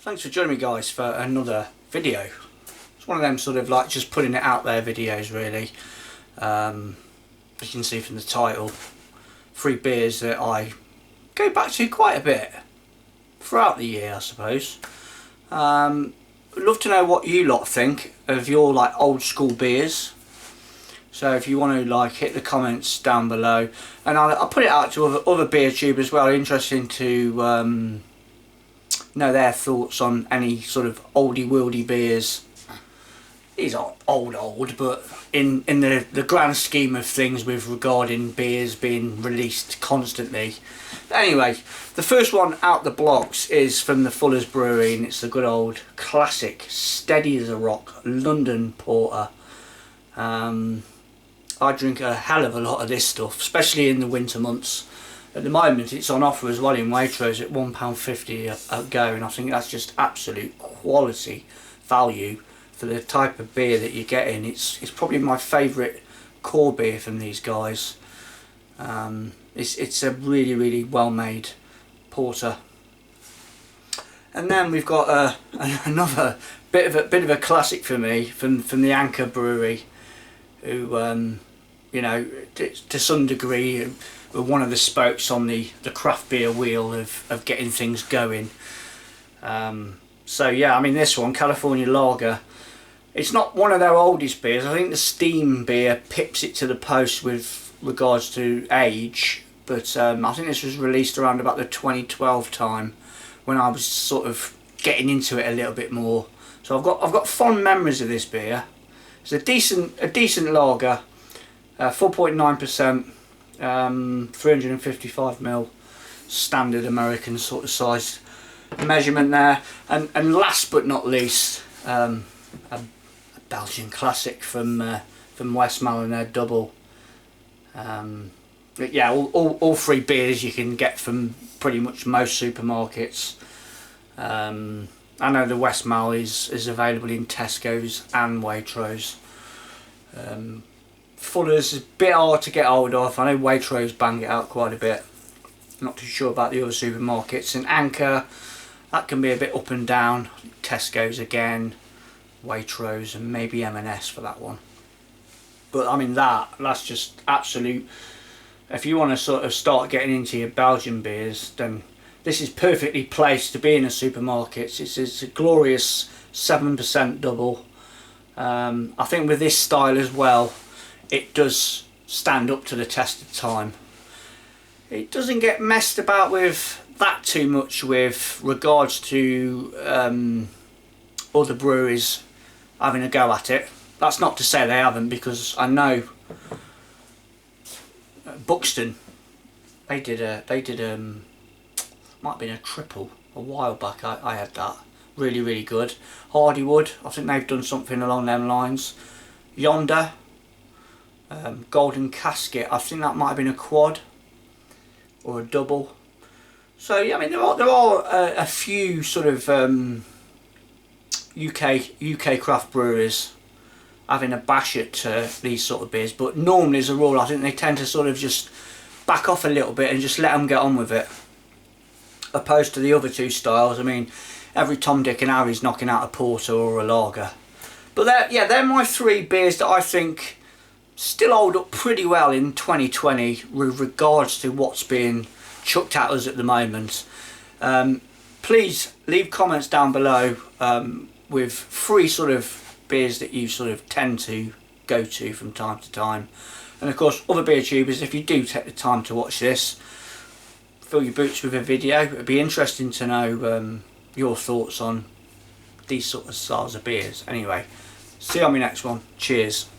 Thanks for joining me, guys, for another video. It's one of them sort of like just putting it out there videos, really. As you can see from the title, 3 beers that I go back to quite a bit throughout the year, I suppose. I'd love to know what you lot think of your like old school beers. So if you want to like hit the comments down below, and I'll put it out to other beer tubers as well. Interesting to know their thoughts on any sort of oldie worldy beers. These aren't old, but in the grand scheme of things with regarding beers being released constantly. Anyway, the first one out the blocks is from the Fuller's Brewery, and it's the good old classic, steady as a rock, London Porter. I drink a hell of a lot of this stuff, especially in the winter months. At the moment it's on offer as well in Waitrose at £1.50 a go, and I think that's just absolute quality value for the type of beer that you're getting. It's probably my favourite core beer from these guys. It's a really well made porter. And then we've got another bit of a classic for me from the Anchor Brewery, who you know, to some degree were one of the spokes on the craft beer wheel of getting things going. So yeah, I mean, this one, California Lager, it's not one of their oldest beers. I think the Steam beer pips it to the post with regards to age, but I think this was released around about the 2012 time, when I was sort of getting into it a little bit more. So I've got fond memories of this beer. It's a decent lager, 4.9%, 355ml, standard American sort of size measurement there. And last but not least, a Belgian classic from West Mullan, their double. Yeah, all 3 beers you can get from pretty much most supermarkets. I know the West Mal is available in Tesco's and Waitrose. Fuller's is a bit hard to get hold of. I know Waitrose bang it out quite a bit. Not too sure about the other supermarkets. And Anchor, that can be a bit up and down. Tesco's again, Waitrose, and maybe M&S for that one. But I mean, that's just absolute. If you want to sort of start getting into your Belgian beers, then this is perfectly placed to be in a supermarket. It's a glorious 7% double. I think with this style as well, it does stand up to the test of time. It doesn't get messed about with that too much with regards to other breweries having a go at it. That's not to say they haven't, because I know Buxton, they did might have been a triple a while back. I had that, really good. Hardywood, I think they've done something along them lines. Yonder, Golden Casket, I think that might have been a quad or a double. So yeah, I mean, there are a few sort of UK craft breweries having a bash at these sort of beers, but normally as a rule I think they tend to sort of just back off a little bit and just let them get on with it, opposed to the other 2 styles. I mean, every Tom, Dick and Harry's knocking out a porter or a lager. But they're my 3 beers that I think still hold up pretty well in 2020 with regards to what's being chucked at us at the moment. Please leave comments down below with 3 sort of beers that you sort of tend to go to from time to time. And of course, other beer tubers, if you do take the time to watch this, fill your boots with a video. It'd be interesting to know your thoughts on these sort of styles of beers. Anyway, see you on my next one. Cheers.